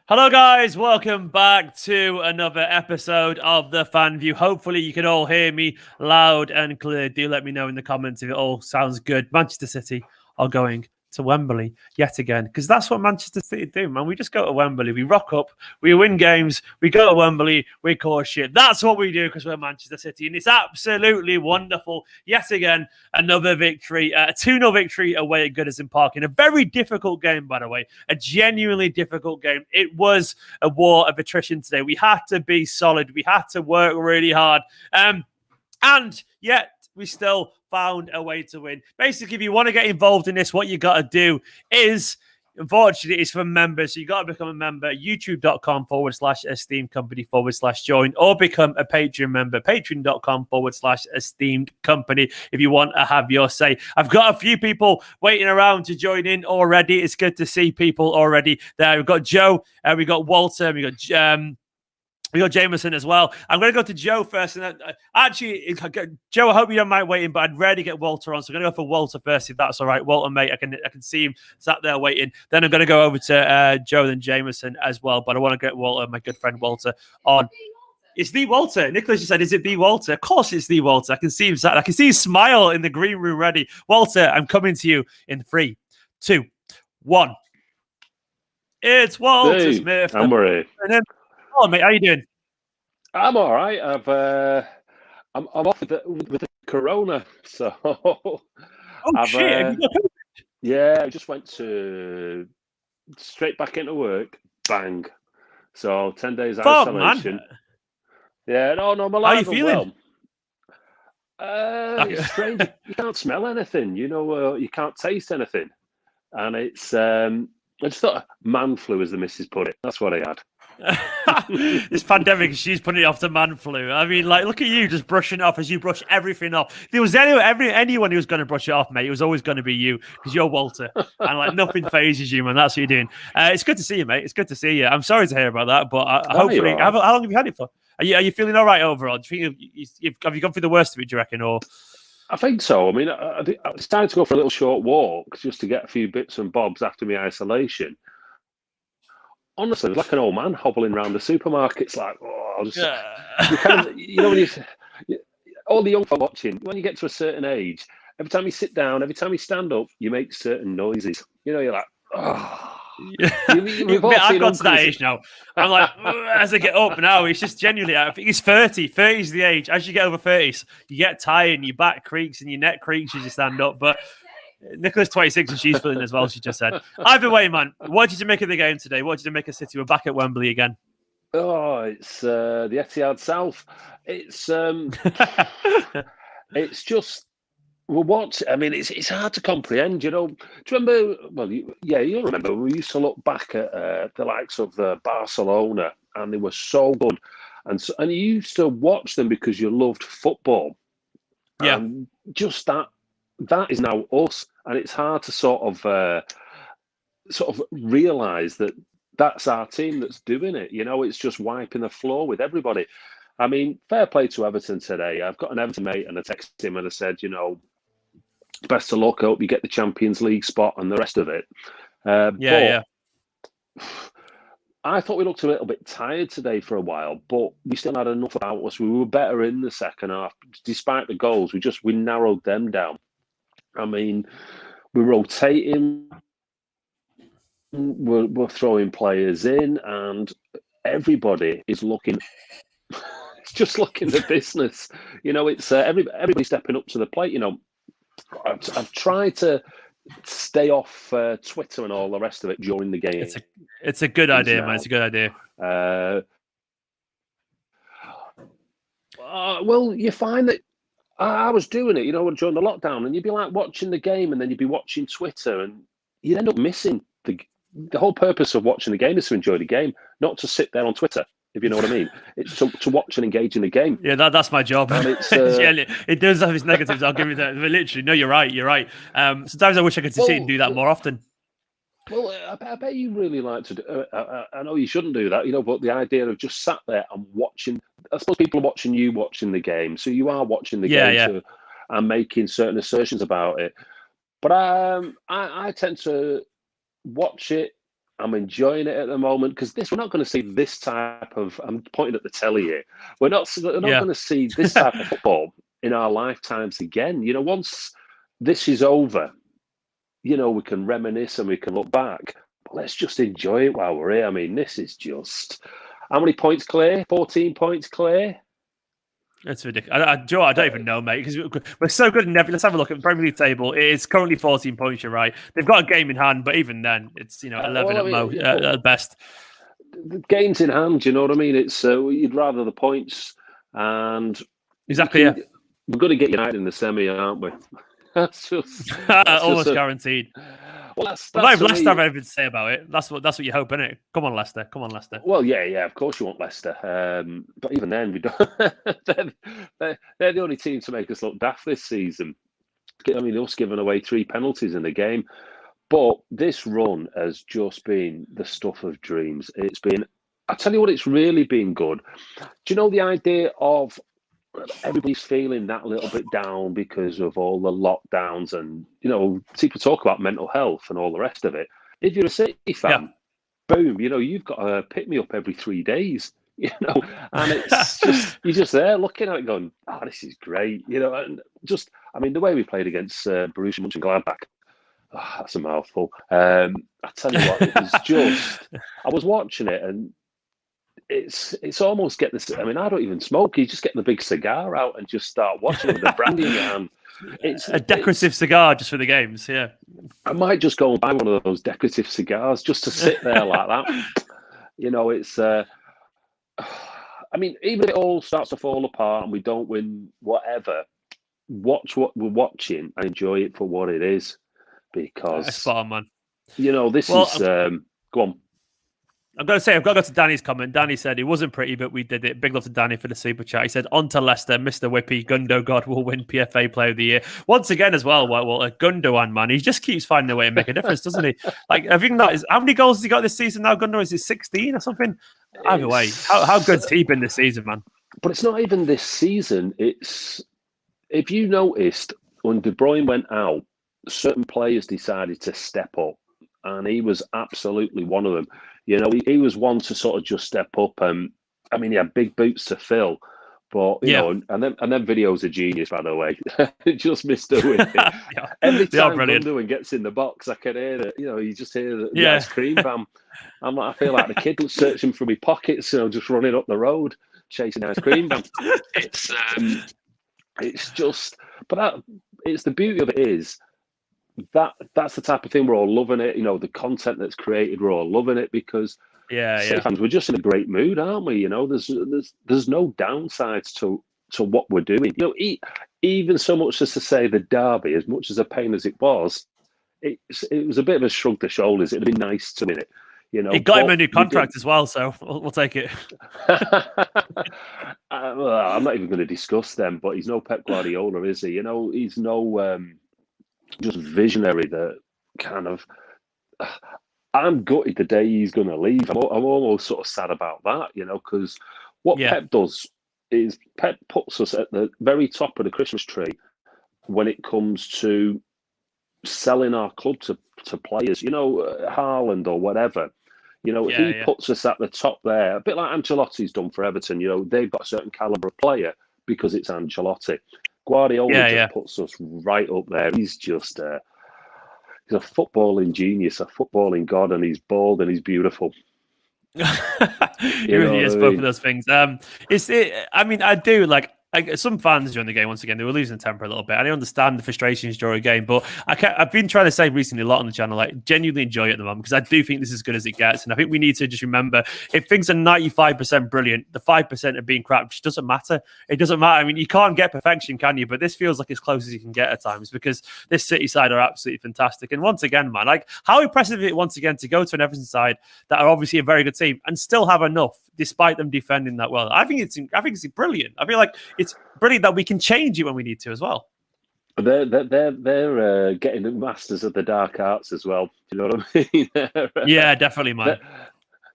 Hello, guys. Welcome back to another episode of The Fan View. Hopefully, you can all hear me loud and clear. Do let me know in the comments if it all sounds good. Manchester City are going to Wembley yet again, because that's what Manchester City do, man. We just go to Wembley, we rock up, we win games, we go to Wembley, we cause shit. That's what we do because we're Manchester City, and it's absolutely wonderful. Yet again, another victory, a 2-0 victory away at Goodison Park in a very difficult game, by the way, a genuinely difficult game. It was a war of attrition today. We had to be solid. We had to work really hard. And yet we still found a way to win. Basically, if you want to get involved in this, what you got to do is, unfortunately, it's for members. So you got to become a member, youtube.com/esteemed company/join, or become a Patreon member, patreon.com/esteemed company, if you want to have your say. I've got a few people waiting around to join in already. It's good to see people already there. We've got Joe, we got Walter, we got Jameson as well. I'm going to go to Joe first. And actually, Joe, I hope you don't mind waiting, but I'd rarely get Walter on. So I'm going to go for Walter first, if that's all right. Walter, mate, I can see him sat there waiting. Then I'm going to go over to Joe and Jameson as well. But I want to get Walter, my good friend Walter, on. It's the Walter. Nicholas just said, is it the Walter? Of course it's the Walter. I can see him sat. I can see his smile in the green room ready. Walter, I'm coming to you in 3, 2, 1. It's Walter Smith. I'm ready. Oh, mate, how you doing? I'm all right. I'm off with the corona, so. Shit! Yeah, I just went straight back into work. Bang. So 10 days isolation. Man. Yeah, no, my life. How are you feeling? Well. It's strange. You can't smell anything. You can't taste anything, and it's. I just thought man flu, as the missus put it. That's what I had. This pandemic, she's putting it off to man flu. I mean, like, look at you just brushing it off as you brush everything off. If there was anyone who was going to brush it off, mate, it was always going to be you, because you're Walter, and like nothing phases you, man. That's what you're doing. It's good to see you, mate. It's good to see you. I'm sorry to hear about that, but hopefully, how long have you had it for? Are you feeling all right overall? Do you think have you gone through the worst of it? Do you reckon, or? I think so. I mean, I was time to go for a little short walk just to get a few bits and bobs after my isolation. Honestly, like an old man hobbling around the supermarkets, like, I'll just, all the young folk watching, when you get to a certain age, every time you sit down, every time you stand up, you make certain noises. You're like, I've got to that age now. I'm like, as I get up now, it's just genuinely, I think it's 30. 30 is the age. As you get over 30s, you get tired and your back creaks and your neck creaks as you stand up. But Nicola's 26 and she's feeling as well, she just said. Either way, man, what did you make of the game today? What did you make of City? We're back at Wembley again. Oh, it's the Etihad South. It's it's just, I mean, it's hard to comprehend, Do you remember? Well, you'll remember. We used to look back at the likes of Barcelona, and they were so good, and you used to watch them because you loved football. Yeah, and just that is now us, and it's hard to sort of realise that that's our team that's doing it. It's just wiping the floor with everybody. I mean, fair play to Everton today. I've got an Everton mate, and I texted him and I said, best of luck. I hope you get the Champions League spot and the rest of it. Yeah. I thought we looked a little bit tired today for a while, but we still had enough about us. We were better in the second half, despite the goals. We narrowed them down. I mean, we're rotating, we're throwing players in, and everybody is looking. It's just looking the business. It's everybody stepping up to the plate. I've tried to stay off Twitter and all the rest of it during the game. It's a good idea, man. It's a good idea. Well, you find that I was doing it, during the lockdown, and you'd be like watching the game, and then you'd be watching Twitter, and you'd end up missing the whole purpose of watching the game is to enjoy the game, not to sit there on Twitter. If you know what I mean, it's to watch and engage in the game. Yeah, that's my job. And it's, it does have its negatives. I'll give you that. But literally, no, you're right. You're right. Sometimes I wish I could sit and do that more often. Well, I bet you really like to do. I know you shouldn't do that, but the idea of just sat there and watching. I suppose people are watching you watching the game, so you are watching the game too, and making certain assertions about it. But I tend to watch it I'm enjoying it at the moment because we're not going to see this type of. I'm pointing at the telly here. We're not Yeah. going to see this type of football in our lifetimes again. Once this is over, we can reminisce and we can look back. But let's just enjoy it while we're here. I mean, this is just how many points clear? 14 points clear. It's ridiculous. Joe, I don't even know, mate, because we're so good. Let's have a look at the Premier League table. It is currently 14 points. You're right. They've got a game in hand, but even then, it's 11 at best. The game's in hand. You know what I mean? It's you'd rather the points, and exactly. Yeah. We're going to get United in the semi, aren't we? that's almost guaranteed. Well, that's Leicester have anything to say about it. That's what you hope, isn't it? Come on, Leicester. Well, yeah. Of course, you want Leicester, but even then, we don't. they're the only team to make us look daft this season. I mean, us giving away 3 penalties in the game, but this run has just been the stuff of dreams. It's been. I tell you what, it's really been good. Do you know the idea of everybody's feeling that little bit down because of all the lockdowns and, people talk about mental health and all the rest of it. If you're a City fan, boom, you've got to pick me up every 3 days, and it's just, you're just there looking at it going, oh, this is great, and just, I mean, the way we played against Borussia Mönchengladbach, that's a mouthful. I tell you what, it was just, I was watching it and it's almost get this. I mean, I don't even smoke. You just get the big cigar out and just start watching with the brandy in your hand. It's a decorative cigar just for the games. Yeah, I might just go and buy one of those decorative cigars just to sit there like that. It's. I mean, even if it all starts to fall apart and we don't win, whatever, watch what we're watching and enjoy it for what it is, because spot on, man. This is. Go on. I've got to go to Danny's comment. Danny said it wasn't pretty, but we did it. Big love to Danny for the super chat. He said, on to Leicester, Mr. Whippy, Gundogan will win PFA Player of the Year. Once again as well, Gundogan, man, he just keeps finding a way to make a difference, doesn't he? Like, I think how many goals has he got this season now, Gundogan? Is it 16 or something? Either way, how good's he been this season, man? But it's not even this season. It's, if you noticed, when De Bruyne went out, certain players decided to step up, and he was absolutely one of them. He was one to sort of just step up. I mean, he had big boots to fill, but you know, and then videos are genius, by the way. Just Mr. Whippy. Every time Gundogan gets in the box, I can hear it. You just hear the ice cream van. I feel like the kid searching for my pockets, just running up the road, chasing ice cream van. It's just, but it's the beauty of it is. That's the type of thing we're all loving it. The content that's created, we're all loving it because fans, we're just in a great mood, aren't we? There's no downsides to what we're doing. Even so much as to say the derby, as much as a pain as it was a bit of a shrug the shoulders. It'd be nice to win it. He got him a new contract as well, so we'll take it. I'm not even going to discuss them, but he's no Pep Guardiola, is he? He's no. Just visionary that kind of. I'm gutted the day he's going to leave. I'm almost sort of sad about that, because what Pep does is Pep puts us at the very top of the Christmas tree when it comes to selling our club to players, Haaland or whatever. He puts us at the top there, a bit like Ancelotti's done for Everton. They've got a certain calibre of player because it's Ancelotti. Guardiola just puts us right up there. He's just he's a footballing genius, a footballing god, and he's bald and he's beautiful. He really is both of those things. I mean, I do like. Some fans during the game, once again, they were losing temper a little bit. And I understand the frustrations during a game, but I've been trying to say recently a lot on the channel, like, genuinely enjoy it at the moment, because I do think this is as good as it gets. And I think we need to just remember, if things are 95% brilliant, the 5% of being crap just doesn't matter. It doesn't matter. I mean, you can't get perfection, can you? But this feels like as close as you can get at times, because this City side are absolutely fantastic. And once again, man, like, how impressive is it once again to go to an Everton side that are obviously a very good team and still have enough, despite them defending that well. I think it's brilliant. I feel like it's brilliant that we can change it when we need to as well. They're getting the masters of the dark arts as well. Do you know what I mean? Yeah, definitely, man.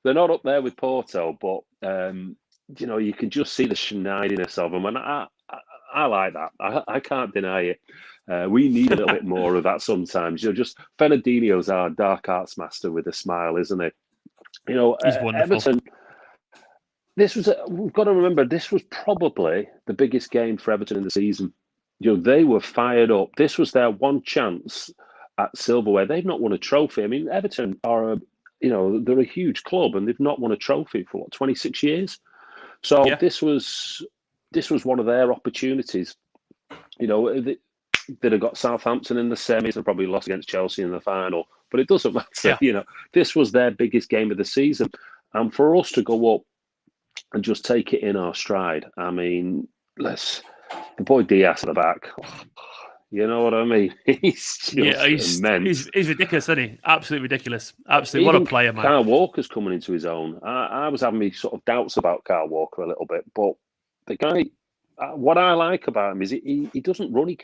They're not up there with Porto, but you can just see the schneidiness of them, and I like that. I can't deny it. We need a little bit more of that sometimes. Just Fernandinho's our dark arts master with a smile, isn't he? He's wonderful. Everton. We've got to remember, this was probably the biggest game for Everton in the season. They were fired up. This was their one chance at silverware. They've not won a trophy. I mean, Everton are they're a huge club and they've not won a trophy for 26 years. So this was one of their opportunities. They'd have got Southampton in the semis and probably lost against Chelsea in the final, but it doesn't matter. This was their biggest game of the season. And for us to go up and just take it in our stride, I mean, the boy Diaz at the back. You know what I mean? He's just immense. He's ridiculous, isn't he? Absolutely ridiculous. Absolutely. What a player, man. Kyle Walker's coming into his own. I was having me sort of doubts about Kyle Walker a little bit, but the guy, what I like about him is he doesn't run.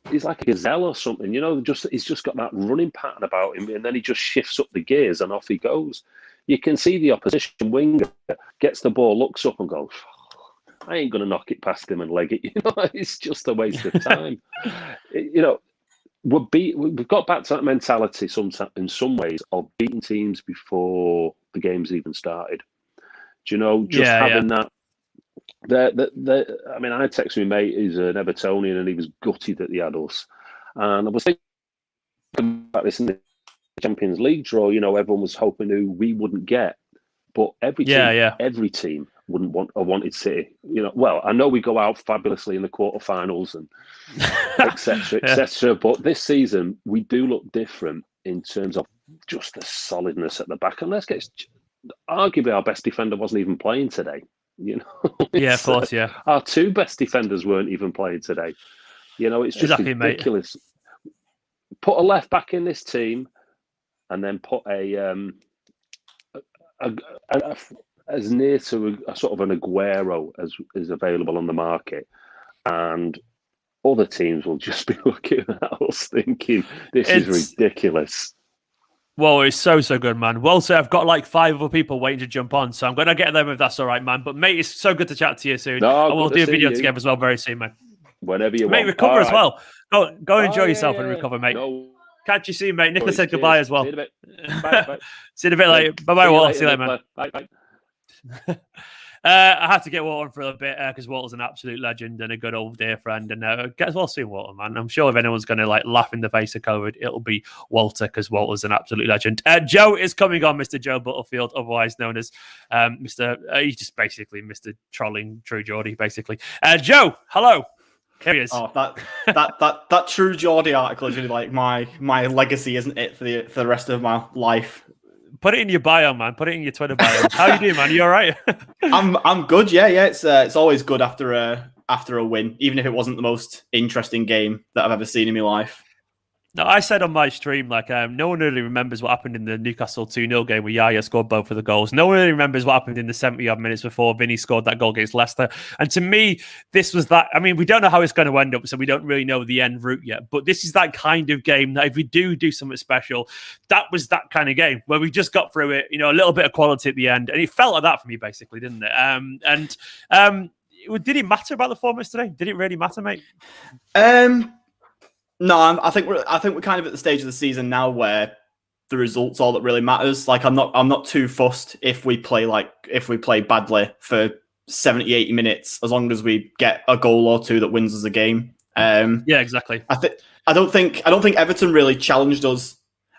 He's like a gazelle or something. He's just got that running pattern about him, and then he just shifts up the gears and off he goes. You can see the opposition winger gets the ball, looks up and goes, I ain't going to knock it past him and leg it. It's just a waste of time. We've got back to that mentality in some ways of beating teams before the game's even started. Having that. I mean, I texted my mate who's an Evertonian and he was gutted that he had us. And I was thinking about this in the Champions League draw. Everyone was hoping who we wouldn't get, but every team wouldn't wanted City. Well, I know we go out fabulously in the quarterfinals and etc. But this season we do look different in terms of just the solidness at the back. And arguably our best defender wasn't even playing today. Of course, our two best defenders weren't even playing today. It's just exactly, ridiculous. Mate. Put a left back in this team, and then put as near to a sort of an Aguero as is available on the market, and other teams will just be looking at us thinking this is ridiculous. Well, it's so good, man. Well, so I've got like 5 other people waiting to jump on, so I'm going to get them if that's all right, man. But mate, it's so good to chat to you soon. And we'll do a video together as well very soon, man. Whenever you want. Mate, recover as well. Go enjoy yourself and recover, mate. No. Catch you soon, mate. Nicholas said goodbye as well. See you in a bit. Bye. See you in a bit later. Bye-bye, Walter. See you later, man. Bye. I had to get Walter on for a bit because Walter's an absolute legend and a good old dear friend. And get well soon, Walter, man. I'm sure if anyone's going to laugh in the face of COVID, it'll be Walter because Walter's an absolute legend. Joe is coming on, Mr. Joe Butterfield, otherwise known as Mr. He's just basically Mr. Trolling True Geordie, basically. Joe, hello. Here he is. Oh, that True Geordie article is really like my legacy, isn't it, for the rest of my life? Put it in your bio, man. Put it in your Twitter bio. How you doing, man? You all right? I'm good. Yeah. It's always good after a win, even if it wasn't the most interesting game that I've ever seen in my life. No, I said on my stream, no one really remembers what happened in the Newcastle 2-0 game where Yaya scored both of the goals. No one really remembers what happened in the 70-odd minutes before Vinny scored that goal against Leicester. And to me, this was that. I mean, we don't know how it's going to end up, so we don't really know the end route yet. But this is that kind of game that if we do something special, that was that kind of game where we just got through it, a little bit of quality at the end. And it felt like that for me, basically, didn't it? Did it matter about the formats today? Did it really matter, mate? No, I think we're kind of at the stage of the season now where the result's all that really matters. I'm not too fussed if we play badly for 70, 80 minutes, as long as we get a goal or two that wins us a game. Yeah, exactly. I don't think Everton really challenged us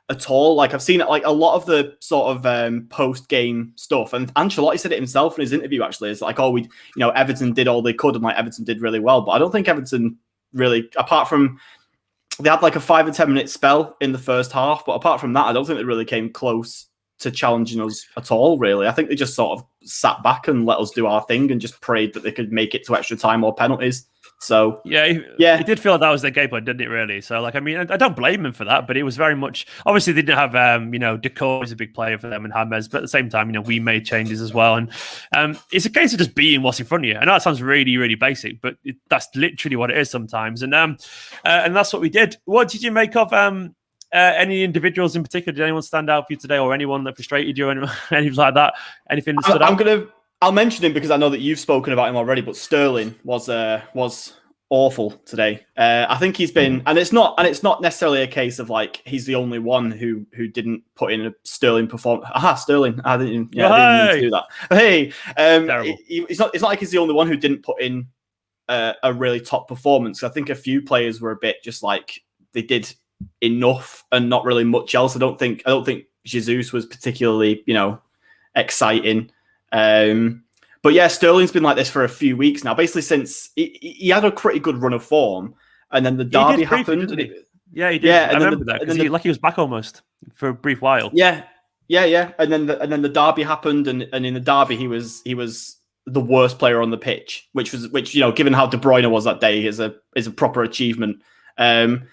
at all. I've seen it a lot of the sort of post-game stuff, and Ancelotti said it himself in his interview. Actually, it's Everton did all they could, and Everton did really well. But I don't think Everton really, apart from. They had a 5 or 10 minute spell in the first half, but apart from that, I don't think they really came close to challenging us at all, really. I think they just sort of sat back and let us do our thing and just prayed that they could make it to extra time or penalties. So it did feel like that was their game plan, didn't it? Really. So I don't blame him for that, but it was very much obviously they didn't have Decor is a big player for them and James, but at the same time, we made changes as well, and it's a case of just beating what's in front of you. I know that sounds really, really basic, but that's literally what it is sometimes, and that's what we did. What did you make of any individuals in particular? Did anyone stand out for you today, or anyone that frustrated you, or anything like that? Anything that stood out? I'll mention him because I know that you've spoken about him already, but Sterling was awful today. I think he's been, and it's not necessarily a case of like he's the only one who didn't put in a sterling performance. Sterling. I didn't mean to do that. Hey, it's not like he's the only one who didn't put in a really top performance. I think a few players were a bit just like they did enough and not really much else. I don't think Jesus was particularly, exciting. But yeah, Sterling's been like this for a few weeks now. Basically, since he had a pretty good run of form, and then the derby happened. He did. Yeah, I remember that because he was back almost for a brief while. Yeah. And then the derby happened, and in the derby he was the worst player on the pitch, which given how De Bruyne was that day is a proper achievement. And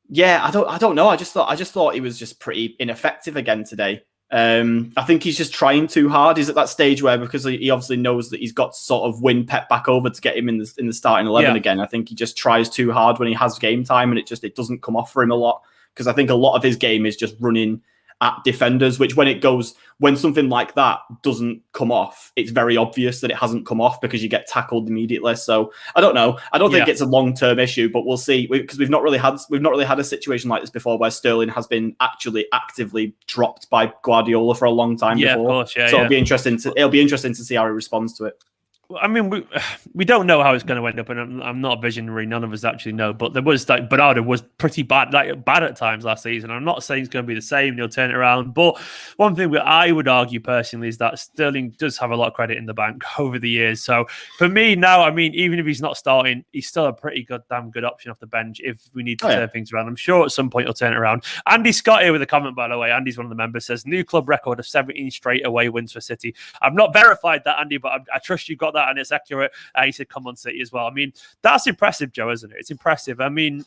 yeah, I don't know. I just thought he was just pretty ineffective again today. I think he's just trying too hard. He's at that stage where, because he obviously knows that he's got to sort of win Pep back over to get him in the starting 11 again. I think he just tries too hard when he has game time, and it doesn't come off for him a lot, because I think a lot of his game is just running at defenders, which when something like that doesn't come off, it's very obvious that it hasn't come off because you get tackled immediately. So I don't know. I don't think it's a long-term issue, but we'll see, because we've not really had a situation like this before where Sterling has been actually actively dropped by Guardiola for a long time before. Of course, so it'll be interesting to see how he responds to it. I mean, we don't know how it's going to end up, and I'm not a visionary. None of us actually know. But there was Bernardo was pretty bad at times last season. I'm not saying it's going to be the same. He'll turn it around. But one thing I would argue personally is that Sterling does have a lot of credit in the bank over the years. So for me now, I mean, even if he's not starting, he's still a pretty damn good option off the bench if we need to turn things around. I'm sure at some point he'll turn it around. Andy Scott here with a comment, by the way. Andy's one of the members, says new club record of 17 straight away wins for City. I've not verified that, Andy, but I trust you got that and it's accurate. He said come on City as well. I mean, that's impressive, Joe, isn't it? It's impressive. I mean,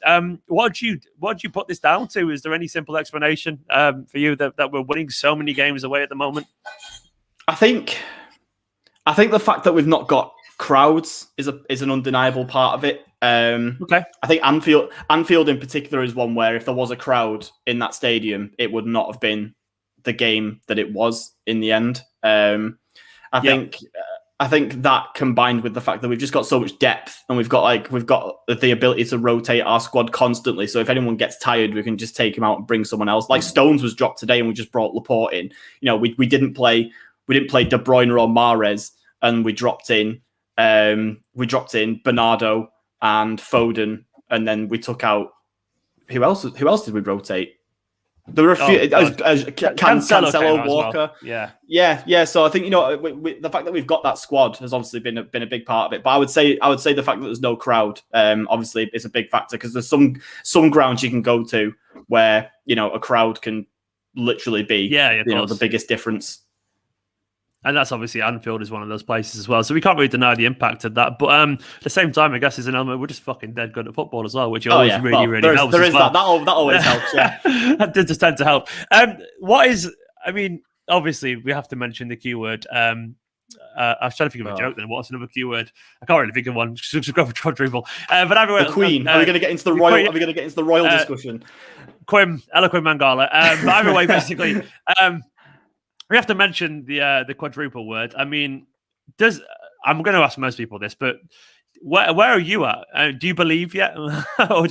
what do you put this down to? Is there any simple explanation for you that we're winning so many games away at the moment? I think the fact that we've not got crowds is an undeniable part of it. Okay. I think Anfield in particular is one where if there was a crowd in that stadium, it would not have been the game that it was in the end. I think that combined with the fact that we've just got so much depth and we've got the ability to rotate our squad constantly. So if anyone gets tired, we can just take him out and bring someone else. Like Stones was dropped today and we just brought Laporte in. We didn't play De Bruyne or Mahrez, and we dropped in Bernardo and Foden, and then we took out who else did we rotate? There were a few. Cancelo, Walker. Well. Yeah. So I think the fact that we've got that squad has obviously been a big part of it. But I would say the fact that there's no crowd, obviously, is a big factor, because there's some grounds you can go to where a crowd can literally be the biggest difference. And that's obviously Anfield is one of those places as well. So we can't really deny the impact of that. But at the same time, I guess there's an element we're just fucking dead good at football as well, which always really helps. There is that. That always helps, yeah. That does tend to help. Obviously, we have to mention the Q word. I was trying to think of a joke then. What's another Q word? I can't really think of one. Just go for quadruple. But everywhere, the Queen. Are we going to get into the royal? Are we going to get into the royal discussion? Eloquim Mangala. But either way, basically. We have to mention the quadruple word. I mean, I'm going to ask most people this, but where are you at? Do you believe yet, or are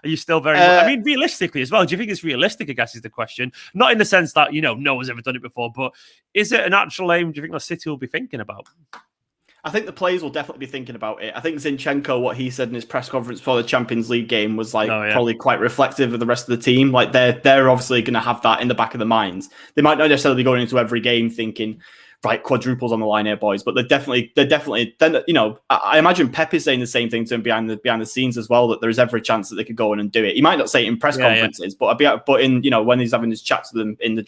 you still very? I mean, realistically as well. Do you think it's realistic? I guess is the question. Not in the sense that no one's ever done it before, but is it an actual aim? Do you think the City will be thinking about? I think the players will definitely be thinking about it. I think Zinchenko, what he said in his press conference for the Champions League game was probably quite reflective of the rest of the team. Like they're obviously going to have that in the back of their minds. They might not necessarily be going into every game thinking, right, quadruples on the line here, boys. But they're definitely. Then I imagine Pep is saying the same thing to him behind the scenes as well. That there is every chance that they could go in and do it. He might not say it in press conferences, but in when he's having his chats with them in the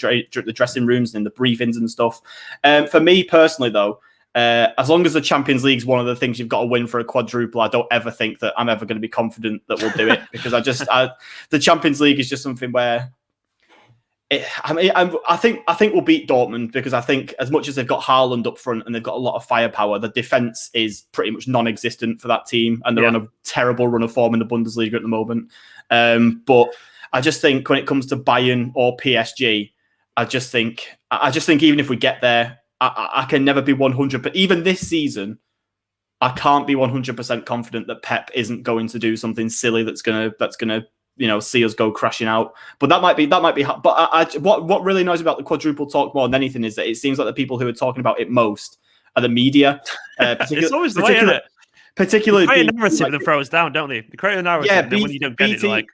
dressing rooms and in the briefings and stuff. For me personally, though. As long as the Champions League is one of the things you've got to win for a quadruple, I don't ever think that I'm ever going to be confident that we'll do it, because the Champions League is just something where I think we'll beat Dortmund, because I think as much as they've got Haaland up front and they've got a lot of firepower, the defense is pretty much non-existent for that team, and they're on a terrible run of form in the Bundesliga at the moment. But I just think when it comes to Bayern or PSG, I just think even if we get there, I can never be 100. But even this season, I can't be 100% confident that Pep isn't going to do something silly that's gonna see us go crashing out. But that might be. But what really annoys me about the quadruple talk more than anything is that it seems like the people who are talking about it most are the media. It's always the way, isn't it? Particularly, they create a narrative that throws down, don't they? They create a narrative, and then when you don't get it, they're like.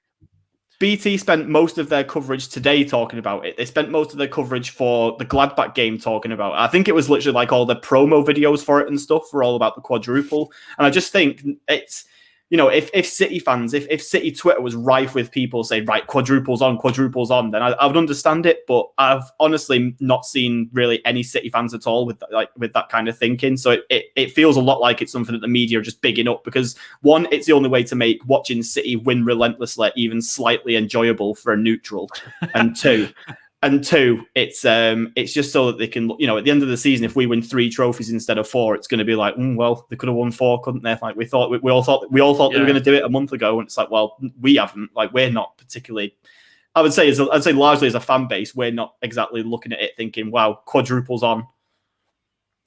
BT spent most of their coverage today talking about it. They spent most of their coverage for the Gladbach game talking about it. I think it was literally like all the promo videos for it and stuff were all about the quadruple. And I just think it's, if City fans, if City Twitter was rife with people saying, right, quadruples on, then I would understand it. But I've honestly not seen really any City fans at all with that kind of thinking. So it feels a lot like it's something that the media are just bigging up because, one, it's the only way to make watching City win relentlessly even slightly enjoyable for a neutral. And two, it's just so that they can, at the end of the season, if we win 3 trophies instead of 4, it's going to be like, well, they could have won 4, couldn't they? Like we all thought they were going to do it a month ago, and it's like, well, we haven't. Like we're not particularly. I'd say largely as a fan base, we're not exactly looking at it thinking, wow, quadruples on.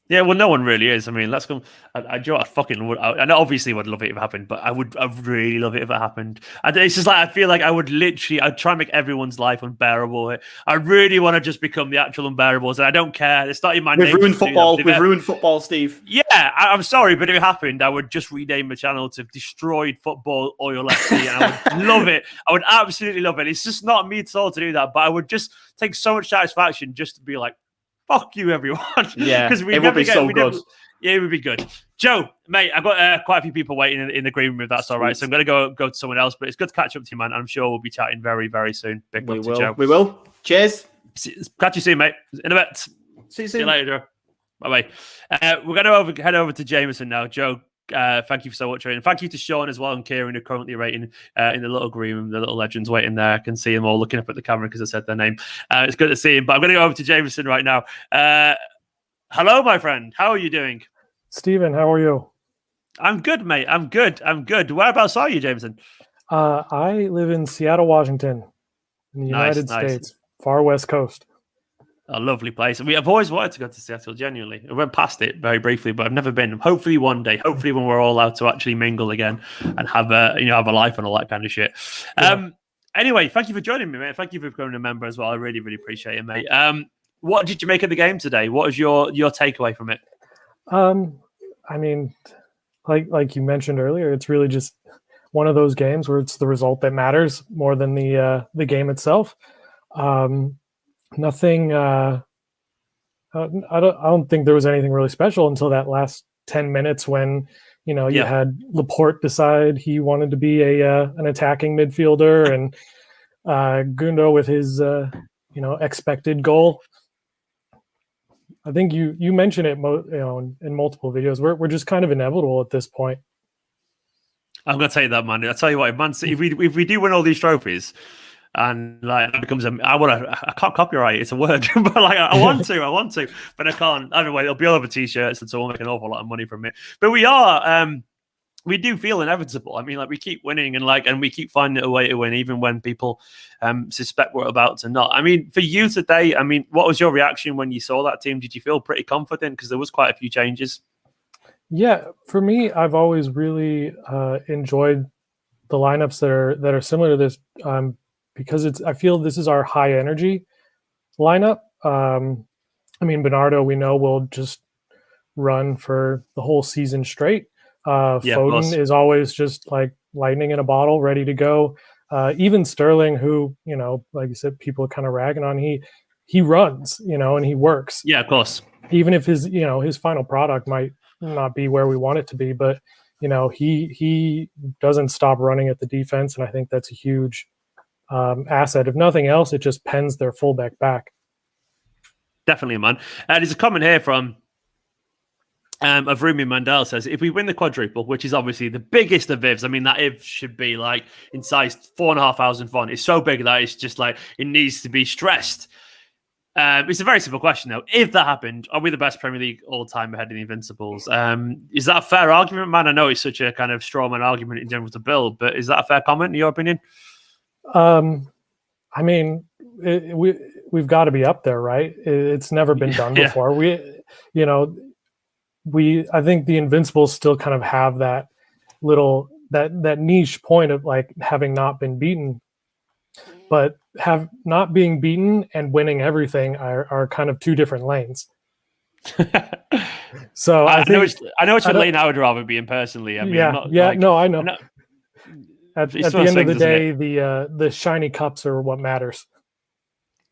Yeah, well, no one really is. I mean, let's go. I fucking would. I obviously would love it if it happened, but I'd really love it if it happened. It's just like I feel like I'd try and make everyone's life unbearable. I really want to just become the actual unbearables, and I don't care. It's not in my name. We've ruined football. We've ruined football, Steve. Yeah, I'm sorry, but if it happened, I would just rename the channel to Destroyed Football Oil FC, and I would love it. I would absolutely love it. It's just not me at all to do that, but I would just take so much satisfaction just to be like, fuck you, everyone. Yeah, because it would be so good. Yeah, it would be good. Joe, mate, I've got quite a few people waiting in the green room if that's all right. So I'm going to go to someone else, but it's good to catch up to you, man. I'm sure we'll be chatting very, very soon. Big love to Joe. We will. Cheers. Catch you soon, mate. In a bit. See you soon. See you later, Joe. Bye-bye. We're going to head over to Jameson now. Joe, thank you so much. And thank you to Sean as well and Kieran, who are currently rating in the little green room, the little legends waiting there. I can see them all looking up at the camera because I said their name. It's good to see him. But I'm going to go over to Jameson right now. Hello, my friend. How are you doing? Stephen, how are you? I'm good, mate. I'm good. Whereabouts are you, Jameson? I live in Seattle, Washington, in the United States, far west coast. A lovely place. I've always wanted to go to Seattle, genuinely. I went past it very briefly, but I've never been. Hopefully one day, when we're all allowed to actually mingle again and have a life and all that kind of shit. Yeah. Anyway, thank you for joining me, mate. Thank you for becoming a member as well. I really, really appreciate it, mate. What did you make of the game today? What was your takeaway from it? I mean, like you mentioned earlier, it's really just one of those games where it's the result that matters more than the game itself. Nothing. I don't think there was anything really special until that last 10 minutes when you had Laporte decide he wanted to be an attacking midfielder, and Gundo with his expected goal. I think you mentioned it in multiple videos. We're just kind of inevitable at this point. I'm gonna tell you that, man. I tell you what, if we do win all these trophies. And like it becomes I can't copyright it's a word, but like I want to, but I can't. Anyway, it'll be all over t-shirts, and so we'll make an awful lot of money from it. But we do feel inevitable. I mean, like we keep winning and we keep finding a way to win, even when people suspect we're about to not. I mean, for you today, what was your reaction when you saw that team? Did you feel pretty confident because there was quite a few changes? Yeah, for me, I've always really enjoyed the lineups that are similar to this. Because I feel this is our high energy lineup. Bernardo, we know, will just run for the whole season straight. Foden is always just like lightning in a bottle, ready to go. Even Sterling, who, like you said, people are kind of ragging on, he runs, and he works. Yeah, of course. Even if his final product might not be where we want it to be, but, he doesn't stop running at the defense. And I think that's a huge asset. If nothing else, it just pens their fullback back. Definitely, man. There's a comment here from of Rumi Mandel says, if we win the quadruple, which is obviously the biggest of ifs, that if should be like in size 4,500 font. It's so big that it's just like it needs to be stressed. It's a very simple question though. If that happened, are we the best Premier League all time ahead of the Invincibles? Is that a fair argument, man? I know it's such a kind of straw man argument in general to build, but is that a fair comment in your opinion? We've got to be up there, right? It's never been done before. I think the Invincibles still kind of have that little that niche point of like having not been beaten, but have not being beaten and winning everything are kind of two different lanes. So I know which I lane I would rather be in personally. I mean, yeah, I know. I know At the end of the day, the shiny cups are what matters.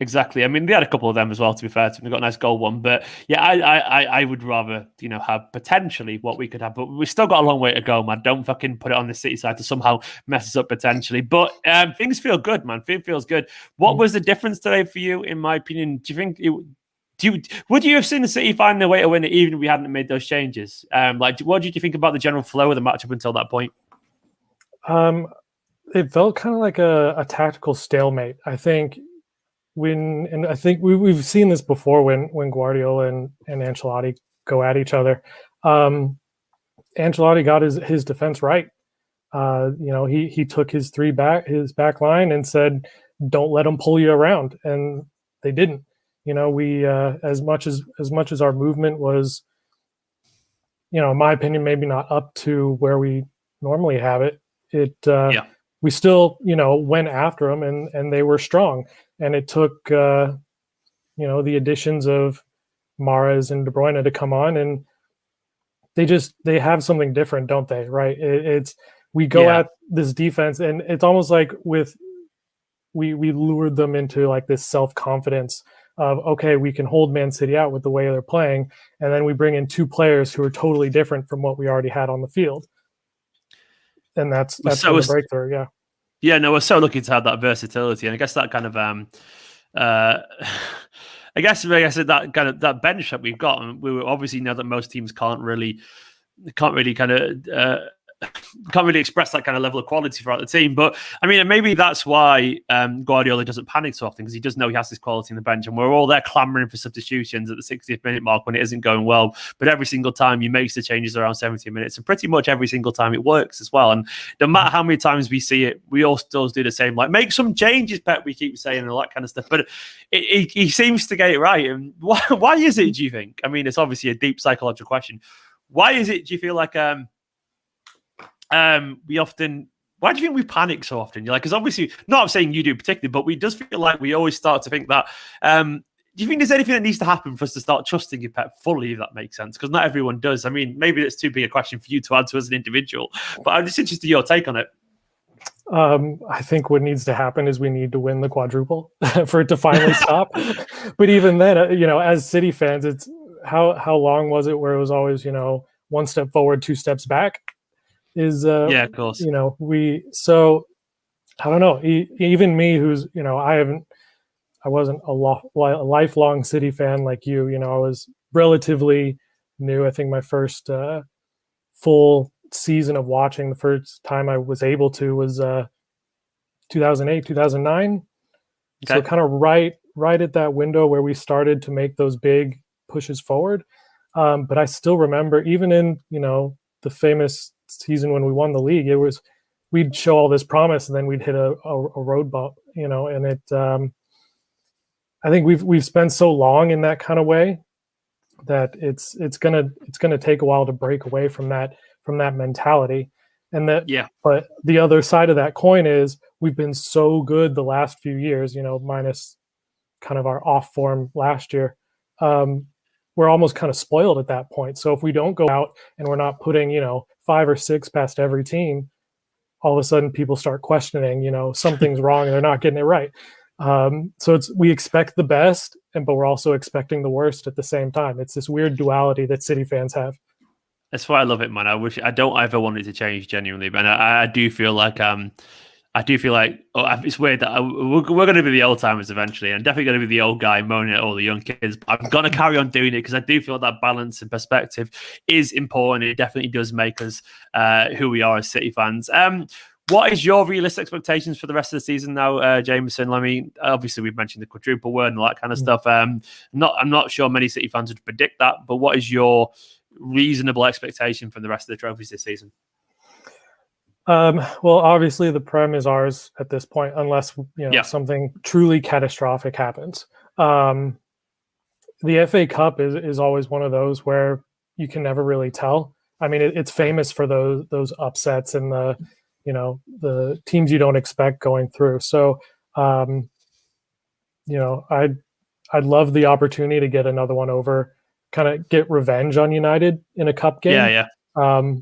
Exactly. I mean, they had a couple of them as well, to be fair to them. They got a nice goal one. But yeah, I would rather, have potentially what we could have. But we've still got a long way to go, man. Don't fucking put it on the City side to somehow mess us up potentially. But things feel good, man. Feels good. What was the difference today for you, in my opinion? Do you think would you have seen the City find their way to win it even if we hadn't made those changes? What did you think about the general flow of the match up until that point? It felt kind of like a tactical stalemate. I think I think we've seen this before when Guardiola and Ancelotti go at each other. Ancelotti got his defense right. He took his back line and said, "Don't let them pull you around," and they didn't. We as much as our movement was, in my opinion, maybe not up to where we normally have it. We still, went after them and they were strong. And it took, the additions of Mahrez and De Bruyne to come on, and they have something different, don't they? Right? We go at this defense, and it's almost like we lured them into like this self-confidence of, okay, we can hold Man City out with the way they're playing, and then we bring in two players who are totally different from what we already had on the field. And that's the breakthrough, yeah. Yeah, no, we're so lucky to have that versatility, and I guess that kind of, I guess that kind of that bench that we've got, and we obviously know that most teams can't really can't really express that kind of level of quality throughout the team. But I mean, maybe that's why Guardiola doesn't panic so often, because he does know he has this quality in the bench, and we're all there clamoring for substitutions at the 60th minute mark when it isn't going well. But every single time he makes the changes around 70 minutes, and pretty much every single time it works as well. And no matter how many times we see it, we all still do the same, like, make some changes, Pep, we keep saying, and all that kind of stuff. But he seems to get it right. And why is it, do you think? I mean, it's obviously a deep psychological question. Why is it, do you feel like why do you think we panic so often? You're like, because obviously, not I'm saying you do particularly, but we just feel like we always start to think that. Do you think there's anything that needs to happen for us to start trusting your Pep fully, if that makes sense? Because not everyone does. I mean, maybe it's too big a question for you to answer as an individual, but I'm just interested in your take on it. I think what needs to happen is we need to win the quadruple for it to finally stop. But even then, as City fans, it's how long was it where it was always, one step forward, two steps back? Yeah, of course. So I don't know. Even me, who's I wasn't a lifelong City fan like you. I was relatively new. I think my first full season of watching, the first time I was able to, was 2008, 2009. Okay. So kind of right at that window where we started to make those big pushes forward. But I still remember, even in the famous season when we won the league, we'd show all this promise and then we'd hit a road bump, and it I think we've spent so long in that kind of way that it's gonna take a while to break away from that mentality. And but the other side of that coin is we've been so good the last few years, minus kind of our off form last year. We're almost kind of spoiled at that point. So if we don't go out and we're not putting, 5 or 6 past every team, all of a sudden people start questioning, something's wrong and they're not getting it right. So we expect the best, but we're also expecting the worst at the same time. It's this weird duality that City fans have. That's why I love it, man. I don't ever want it to change, genuinely, but I do feel like it's weird that we're going to be the old timers eventually, and I'm definitely going to be the old guy moaning at all the young kids. But I'm going to carry on doing it because I do feel that balance and perspective is important. It definitely does make us who we are as City fans. What is your realistic expectations for the rest of the season now, Jameson? I mean, obviously we've mentioned the quadruple word and all that kind of stuff. I'm not sure many City fans would predict that, but what is your reasonable expectation from the rest of the trophies this season? Well, obviously the Prem is ours at this point, unless something truly catastrophic happens. The FA Cup is always one of those where you can never really tell. I mean, it's famous for those upsets and the teams you don't expect going through. So, I'd love the opportunity to get another one over, kind of get revenge on United in a cup game. Yeah, yeah.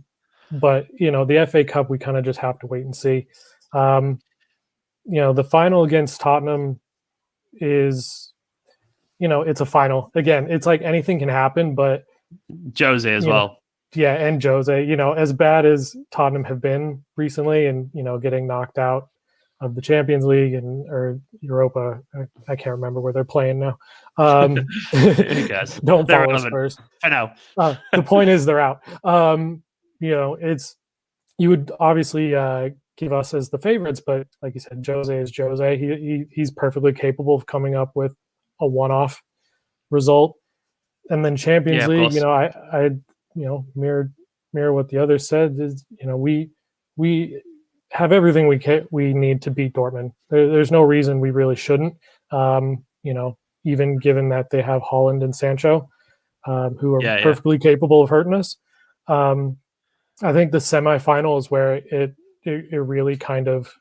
But the FA Cup, we kind of just have to wait and see. The final against Tottenham is, it's a final. Again, it's like anything can happen, but Jose as well. Yeah, and Jose, as bad as Tottenham have been recently and, getting knocked out of the Champions League or Europa. I can't remember where they're playing now. Don't follow Spurs. I know. The point is they're out. You would obviously give us as the favorites, but like you said, Jose is Jose. He's perfectly capable of coming up with a one-off result. And then Champions League, I mirror what the others said is, we have everything we need to beat Dortmund. There's no reason we really shouldn't. Even given that they have Haaland and Sancho, who are perfectly capable of hurting us. I think the semifinal is where it really kind of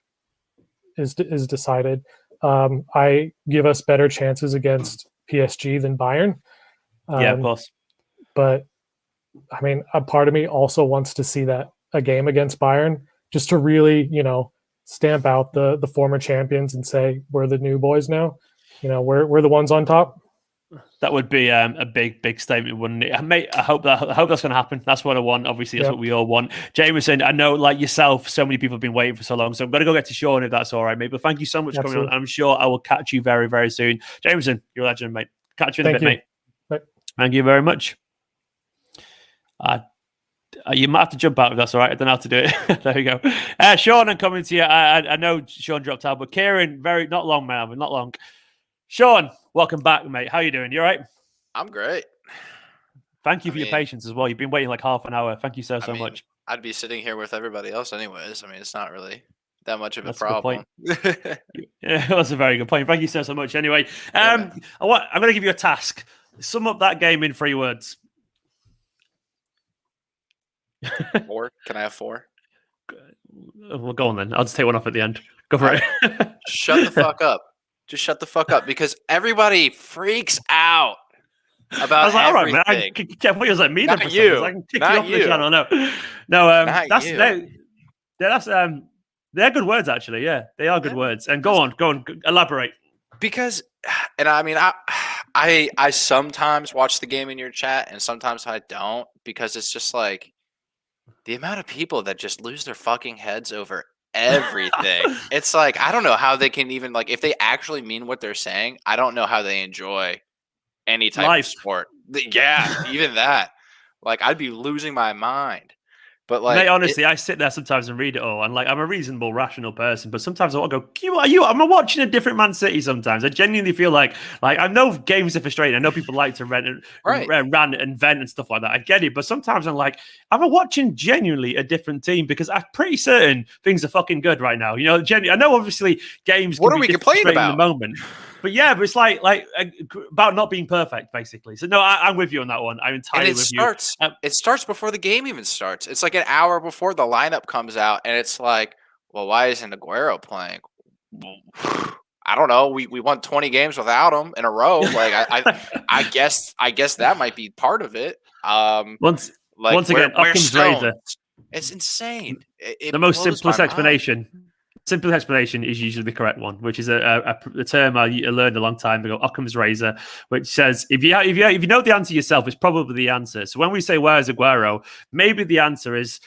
is decided. I give us better chances against PSG than Bayern. Of course. But I mean, a part of me also wants to see a game against Bayern just to really, stamp out the former champions and say we're the new boys now. We're the ones on top. That would be a big statement, wouldn't it? Mate, I hope that's going to happen. That's what I want. Obviously, that's what we all want. Jameson, I know, like yourself, so many people have been waiting for so long. So I'm going to go get to Sean if that's all right, mate. But thank you so much for coming on. I'm sure I will catch you very, very soon. Jameson, you're a legend, mate. Catch you in a bit, mate. Bye. Thank you very much. You might have to jump out if that's all right. I don't know how to do it. There we go. Sean, I'm coming to you. I know Sean dropped out, but Kieran, not long, man. Not long. Sean, welcome back, mate. How you doing? You all right? I'm great. Thank you for your patience as well. You've been waiting like half an hour. Thank you so much. I'd be sitting here with everybody else anyways. I mean, it's not really that much of a problem. Yeah, that's a very good point. Thank you so much. Anyway, I'm going to give you a task. Sum up that game in 3 words. 4? Can I have 4? Well, go on then. I'll just take one off at the end. Go for it. Shut the fuck up. Just shut the fuck up because everybody freaks out about I was like, everything. All right, man. I can't put you like me. Not you. I can kick Not you off you. the channel. No. They're good words, actually. Yeah, they are good words. And go on, elaborate. Because, and I mean, I sometimes watch the game in your chat and sometimes I don't because it's just like the amount of people that just lose their fucking heads over everything. It's like, I don't know how they can even, like, if they actually mean what they're saying, I don't know how they enjoy any type of sport. Yeah, even that. Like, I'd be losing my mind. But like, mate, honestly, I sit there sometimes and read it all, and like, I'm a reasonable, rational person, but sometimes I want to go, I'm watching a different Man City sometimes. I genuinely feel like I know games are frustrating. I know people like to rant and vent and stuff like that. I get it, but sometimes I'm like, I'm watching genuinely a different team because I'm pretty certain things are fucking good right now. I know obviously games. What are we complaining about? In the moment? But yeah, but it's like about not being perfect, basically. So no, I'm with you on that one. I'm entirely with you. It starts before the game even starts. It's like an hour before the lineup comes out, and it's like, well, why isn't Aguero playing? I don't know. We won 20 games without him in a row. Like I guess that might be part of it. Once again, Occam's razor. It's insane. The most simplest explanation. Simplest explanation is usually the correct one, which is a term I learned a long time ago, Occam's razor, which says if you know the answer yourself, it's probably the answer. So when we say where's Aguero, maybe the answer is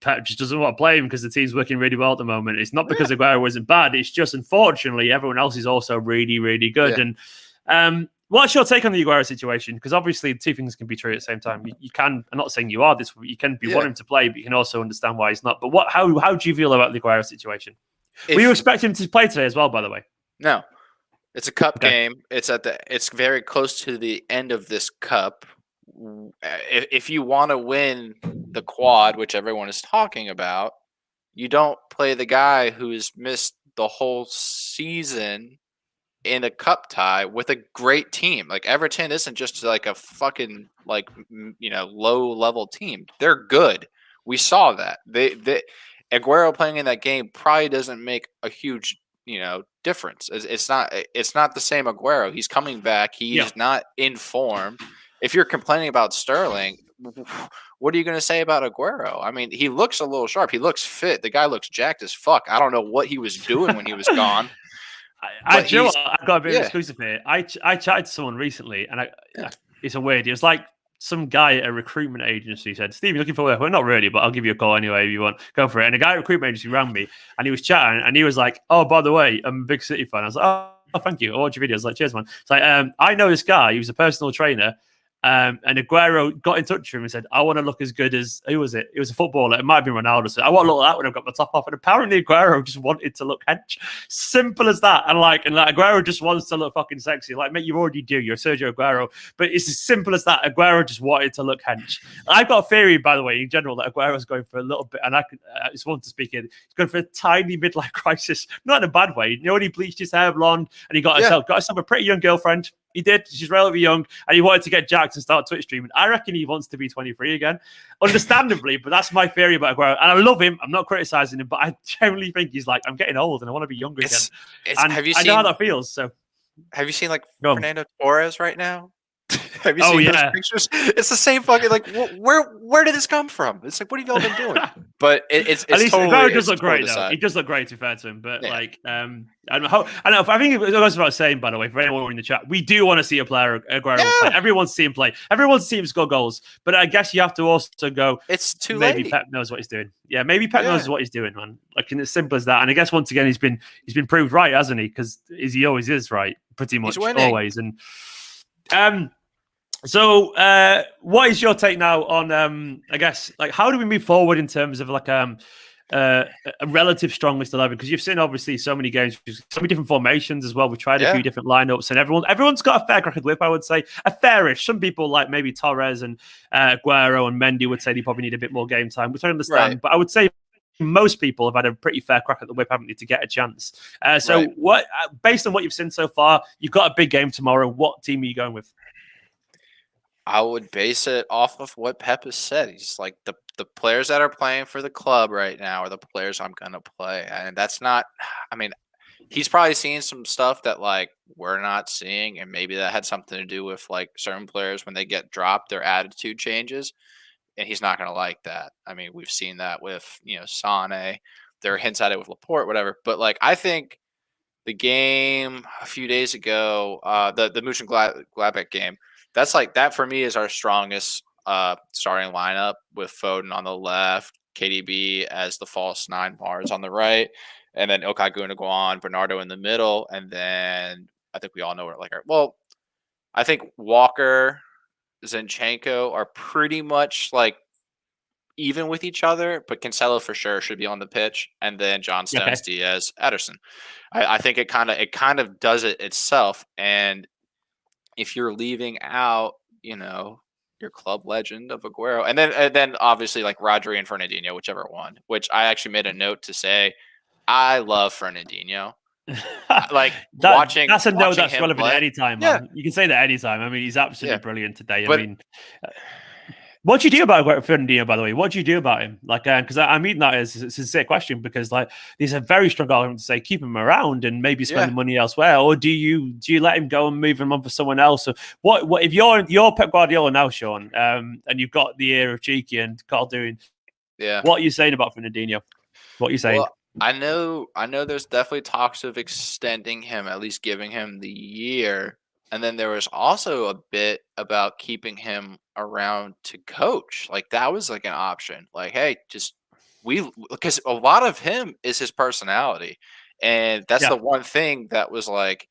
Pep just doesn't want to play him because the team's working really well at the moment. It's not because Aguero isn't bad. It's just unfortunately everyone else is also really, really good. Yeah. And what's your take on the Aguero situation? Because obviously two things can be true at the same time. You can, I'm not saying you are this, you can be wanting to play, but you can also understand why he's not. But how do you feel about the Aguero situation? Will you expect him to play today as well, by the way? No. It's a cup game. It's very close to the end of this cup. If you want to win the quad, which everyone is talking about, you don't play the guy who's missed the whole season in a cup tie with a great team. Like Everton isn't just like a fucking low level team. They're good. We saw that. They Aguero playing in that game probably doesn't make a huge difference. It's not the same Aguero. He's coming back. He's not in form. If you're complaining about Sterling, what are you going to say about Aguero? I mean, he looks a little sharp. He looks fit. The guy looks jacked as fuck. I don't know what he was doing when he was gone. I got a bit of exclusive here. I chatted to someone recently, and it's a weird. It was like some guy at a recruitment agency said, "Steve, you're looking for work?" Well, not really, but I'll give you a call anyway if you want. Go for it. And a guy at a recruitment agency rang me, and he was chatting, and he was like, "Oh, by the way, I'm a big City fan." I was like, "Oh, thank you. I watch your videos." Like, cheers, man. It's like, I know this guy. He was a personal trainer. And Aguero got in touch with him and said, "I want to look as good as who was it? It was a footballer. It might have been Ronaldo. So I want to look like that when I've got my top off." And apparently Aguero just wanted to look hench. Simple as that. And Aguero just wants to look fucking sexy. Like, mate, you already do. You're Sergio Aguero. But it's as simple as that. Aguero just wanted to look hench. I've got a theory, by the way, in general, that Aguero's going for a little bit, and I just want to speak in. He's going for a tiny midlife crisis, not in a bad way. He bleached his hair blonde, and he got himself a pretty young girlfriend. He did. She's relatively young, and he wanted to get jacked and start Twitch streaming. I reckon he wants to be 23 again, understandably, but that's my theory about Aguero. And I love him. I'm not criticizing him, but I generally think he's like, I'm getting old and I want to be younger again. I know how that feels. So, have you seen Fernando Torres right now? Have you seen those pictures? It's the same fucking where did this come from? It's like, what have y'all been doing? But it's at least totally, Aguero does look great though. He does look great, to be fair to him. But I think it was about saying, by the way, for anyone in the chat, we do want to see a player Aguero play. Everyone's seen him play. Everyone's seen him score goals. But I guess you have to also go. It's too late. Maybe Pep knows what he's doing. Yeah, maybe Pep knows what he's doing, man. Like, and it's simple as that. And I guess once again, he's been proved right, hasn't he? Because he always is right, pretty much always. And so, what is your take now on, I guess, like, how do we move forward in terms of a relative strongest 11? Because you've seen obviously so many games, so many different formations as well. We've tried a few different lineups, and everyone's got a fair crack at the whip, I would say. A fairish. Some people like maybe Torres and Aguero and Mendy would say they probably need a bit more game time, which I understand. Right. But I would say most people have had a pretty fair crack at the whip, haven't they, to get a chance. What, based on what you've seen so far, you've got a big game tomorrow. What team are you going with? I would base it off of what Pep has said. He's like, the players that are playing for the club right now are the players I'm going to play. And that's not, I mean, he's probably seeing some stuff that like we're not seeing. And maybe that had something to do with like certain players when they get dropped, their attitude changes. And he's not going to like that. I mean, we've seen that with, Sane. There are hints at it with Laporte, whatever. But like, I think the game a few days ago, the Mönchengladbach game, that's like that for me is our strongest starting lineup with Foden on the left, KDB as the false 9 bars on the right, and then Okay Gundogan, Bernardo in the middle, and then I think we all know I think Walker, Zinchenko are pretty much like even with each other, but Cancelo for sure should be on the pitch, and then John Stones, Diaz, Ederson. I think it kind of does it itself, and if you're leaving out, your club legend of Aguero, and then obviously like Rodri and Fernandinho, whichever one. Which I actually made a note to say, I love Fernandinho. Like watching. That's a note that's relevant play. At any time. Man. You can say that anytime. I mean, he's absolutely brilliant today. I mean. What do you do about Fernandinho, by the way? What do you do about him? Like, because I mean that is a sincere question, because like there's a very strong argument to say keep him around and maybe spend the money elsewhere, or do you let him go and move him on for someone else? Or what if you're Pep Guardiola now, Sean, and you've got the ear of Cheeky and Carl doing? Yeah. What are you saying about Fernandinho? What are you saying? Well, I know. There's definitely talks of extending him, at least giving him the year. And then there was also a bit about keeping him around to coach. Like that was like an option. Like, hey, because a lot of him is his personality. And that's the one thing that was like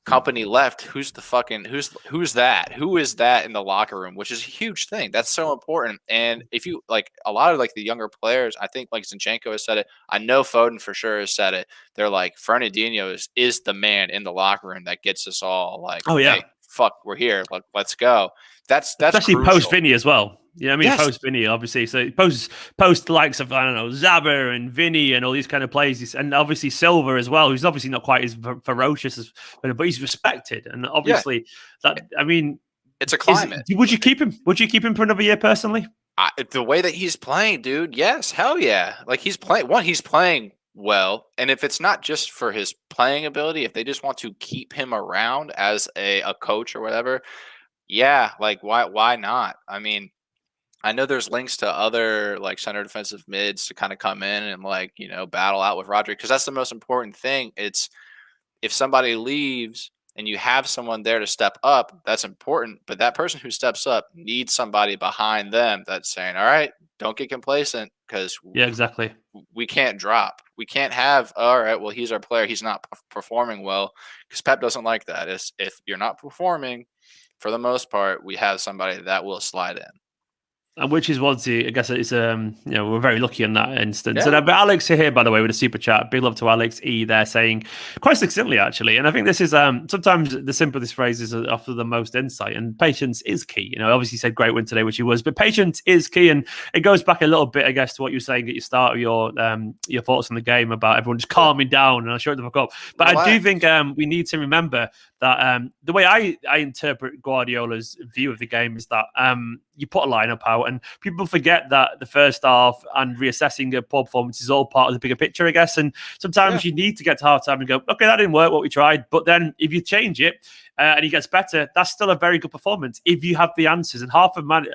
Kompany left. Who's that? Who is that in the locker room? Which is a huge thing. That's so important. And if you like a lot of like the younger players, I think like Zinchenko has said it. I know Foden for sure has said it. They're like Fernandinho is the man in the locker room that gets us all like, hey, fuck, we're here. Let's go. That's especially crucial. post Vinny as well. You know what I mean? Yes. Post Vinny, obviously. So post likes of, I don't know, Zabber and Vinny and all these kind of players, and obviously Silva as well, who's obviously not quite as ferocious as, but he's respected. And obviously, it's a climate. Would you keep him? Would you keep him for another year personally? The way that he's playing, dude, yes, hell yeah. Like he's playing well, and if it's not just for his playing ability, if they just want to keep him around as a coach or whatever, yeah, like why not? I mean, I know there's links to other like center defensive mids to kind of come in and like, battle out with Rodri, because that's the most important thing. It's if somebody leaves and you have someone there to step up, that's important. But that person who steps up needs somebody behind them that's saying, all right, don't get complacent, because exactly. We can't drop. We can't have, all right, well, he's our player, he's not performing well, because Pep doesn't like that. If you're not performing, for the most part, we have somebody that will slide in. And which is what I guess it's we're very lucky in that instance. Yeah. And but Alex here, by the way, with a super chat. Big love to Alex E there, saying quite succinctly actually. And I think this is sometimes the simplest phrases offer the most insight. And patience is key. Obviously said great win today, which he was, but patience is key. And it goes back a little bit, I guess, to what you were saying at your start of your thoughts on the game about everyone just calming down and I'll shut the fuck up. But relax. I do think we need to remember that the way I interpret Guardiola's view of the game is that you put a lineup out, and people forget that the first half and reassessing a poor performance is all part of the bigger picture, I guess. And sometimes you need to get to halftime and go, okay, that didn't work, what we tried. But then if you change it and he gets better, that's still a very good performance if you have the answers. And half of man,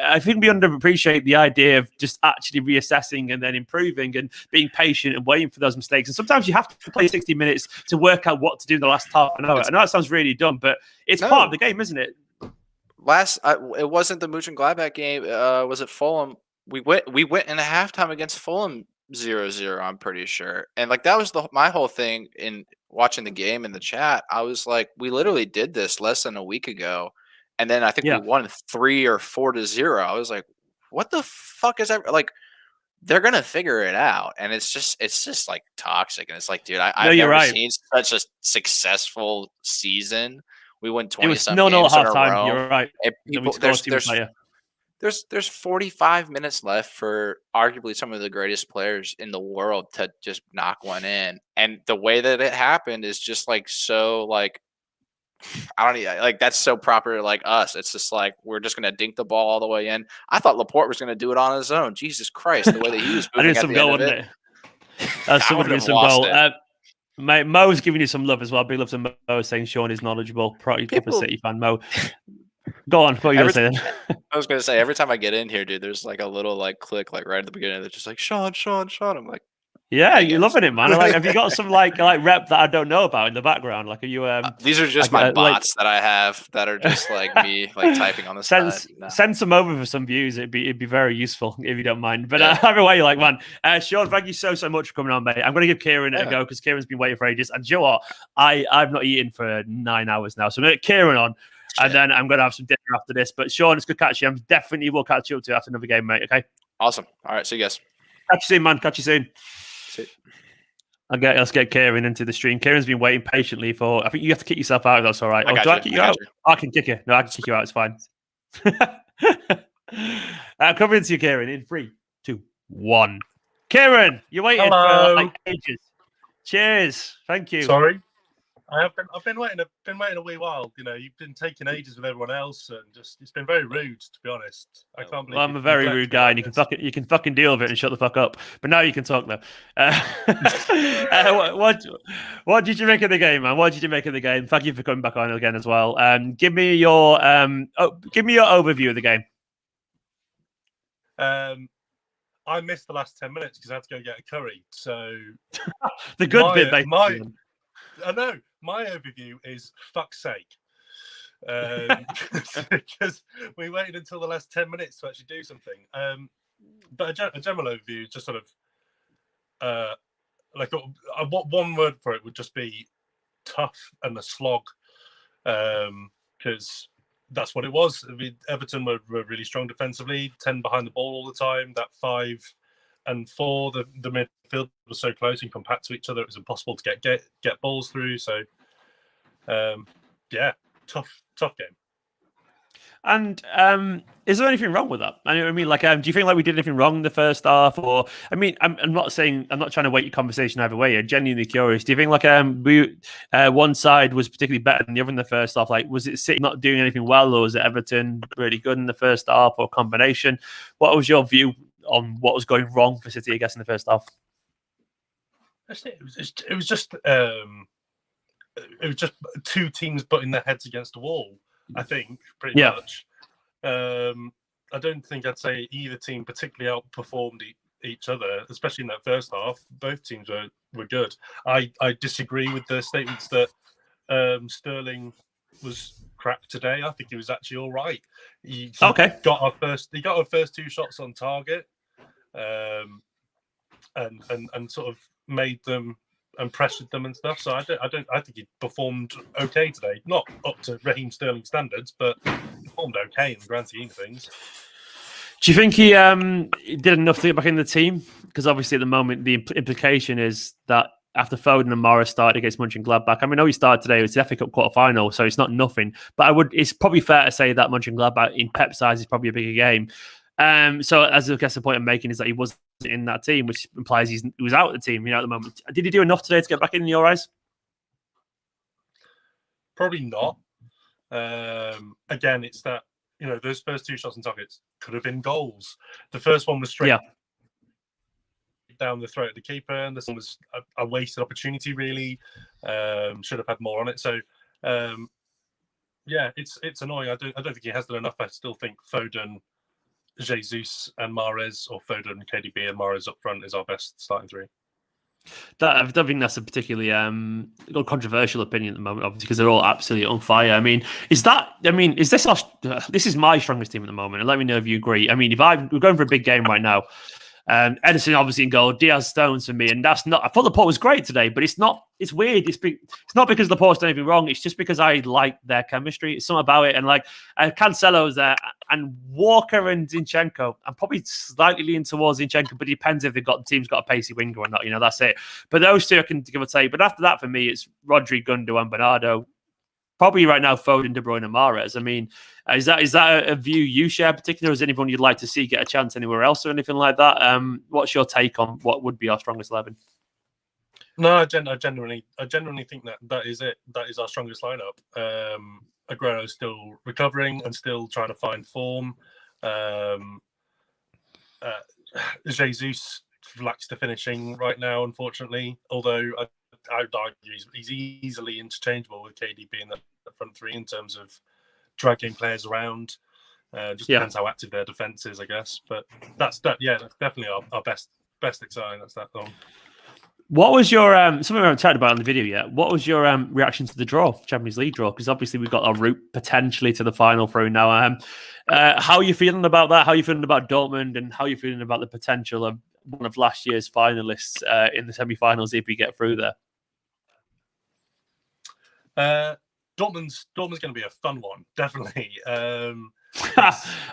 I think we underappreciate the idea of just actually reassessing and then improving and being patient and waiting for those mistakes. And sometimes you have to play 60 minutes to work out what to do in the last half an hour. I know that sounds really dumb, but it's part of the game, isn't it? It wasn't the Mönchengladbach game. Was it Fulham? We went in a halftime against Fulham 0-0. I'm pretty sure, and like that was my whole thing in watching the game in the chat. I was like, we literally did this less than a week ago, and then I think we won 3 or 4-0. I was like, what the fuck is that? Like, they're gonna figure it out, and it's just like toxic, and it's like, dude, I've never seen such a successful season. We won 20-some games in a row. You're right. There's 45 minutes left for arguably some of the greatest players in the world to just knock one in, and the way that it happened is just like so like I don't even like that's so proper like us. It's just like we're just gonna dink the ball all the way in. I thought Laporte was gonna do it on his own. Jesus Christ, the way that he was moving at the end of it. Some goal. Mate, Mo's giving you some love as well. Big love to Mo, saying Sean is knowledgeable. Proper City fan, Mo. Go on, what are you going to say? I was going to say, every time I get in here, dude, there's like a little like click like right at the beginning that's just like, Sean. I'm like, yeah, you're loving it, man. Like, have you got some like rep that I don't know about in the background? Like, are you? These are just my bots that I have that are just like me, like typing on the side. Send some over for some views. It'd be very useful if you don't mind. But either way, like, man, Sean, thank you so much for coming on, mate. I'm going to give Kieran a go because Kieran's been waiting for ages. And you know what? I've not eaten for 9 hours now, so I'm going to get Kieran on. And then I'm going to have some dinner after this. But Sean, it's good catch you. I definitely will catch you up to after another game, mate. Okay. Awesome. All right. See you guys. Catch you soon, man. Catch you soon. Let's get Kieran into the stream. Kieran's been waiting patiently for. I think you have to kick yourself out. If that's all right. I kick you out? I can kick you. No, I can kick you out. It's fine. Coming into you, Kieran, in 3, 2, 1. Kieran, you're waiting for like ages. Cheers. Thank you. Sorry. I've been waiting a wee while. You've been taking ages with everyone else, and just it's been very rude, to be honest. I can't believe. Well, I'm a very rude guy, and you can fucking deal with it and shut the fuck up. But now you can talk now. What did you make of the game, man? What did you make of the game? Thank you for coming back on again as well. Give me your overview of the game. I missed the last 10 minutes because I had to go get a curry. So the good bit, basically. I know. My overview is fuck's sake. Because we waited until the last 10 minutes to actually do something. But a general overview is just sort of one word for it would just be tough and a slog. Because that's what it was. I mean, Everton were really strong defensively, 10 behind the ball all the time. That 5 and 4, the midfield was so close and compact to each other, it was impossible to get balls through. So, tough game. And is there anything wrong with that? I mean, like, do you think like we did anything wrong in the first half? Or, I mean, I'm not saying, I'm not trying to weight your conversation either way. I'm genuinely curious. Do you think like one side was particularly better than the other in the first half? Like, was it City not doing anything well, or was it Everton really good in the first half, or a combination? What was your view on what was going wrong for City, I guess, in the first half? It was just two teams butting their heads against the wall. I think pretty much. I don't think I'd say either team particularly outperformed each other, especially in that first half. Both teams were good. I disagree with the statements that Sterling was crap today. I think he was actually all right. He got our first 2 shots on target, and sort of made them and pressured them and stuff. So I think he performed okay today. Not up to Raheem Sterling standards, but performed okay in the grand scheme of things. Do you think he did enough to get back in the team? Because obviously at the moment the implication is that after Foden and Morris started against Mönchengladbach, I mean, I know he started today. It's the FA Cup quarter-final, so it's not nothing. But it's probably fair to say that Mönchengladbach in Pep's eyes is probably a bigger game. So as I guess the point I'm making is that he wasn't in that team, which implies he was out of the team, at the moment. Did he do enough today to get back in your eyes? Probably not. Again, it's that, those first 2 shots on targets could have been goals. The first one was straight down the throat of the keeper, and this one was a wasted opportunity, really. Should have had more on it. So, it's annoying. I don't think he has done enough. I still think Foden, Jesus and Mahrez, or Foden, KDB and Mahrez up front is our best starting 3. I don't think that's a particularly controversial opinion at the moment, obviously, because they're all absolutely on fire. I mean, is this is my strongest team at the moment, and let me know if you agree. I mean, we're going for a big game right now. Edison obviously in goal, Diaz, Stones for me, and that's not. I thought Laporte was great today, but it's not. It's weird. It's not because Laporte's done anything wrong. It's just because I like their chemistry. It's something about it, and like Cancelo's there, and Walker and Zinchenko. I'm probably slightly leaning towards Zinchenko, but it depends if the team's got a pacey winger or not. That's it. But those two I can give or take. But after that, for me, it's Rodri, Gundogan, Bernardo. Probably right now, Foden, De Bruyne, and Mahrez. I mean, is that a view you share particularly, or is anyone you'd like to see get a chance anywhere else or anything like that? What's your take on what would be our strongest 11? No, I genuinely think that is it. That is our strongest lineup. Aguero is still recovering and still trying to find form. Jesus lacks the finishing right now, unfortunately. Although I would argue he's easily interchangeable with KDB in the front 3 in terms of dragging players around. Just depends how active their defense is, I guess. But that's definitely our best exciting. That's that long. What was your something we haven't talked about in the video yet? What was your reaction to the draw, Champions League draw? Because obviously we've got our route potentially to the final through now. How are you feeling about that? How are you feeling about Dortmund, and how are you feeling about the potential of one of last year's finalists in the semi-finals if we get through there? Dortmund's going to be a fun one, definitely. I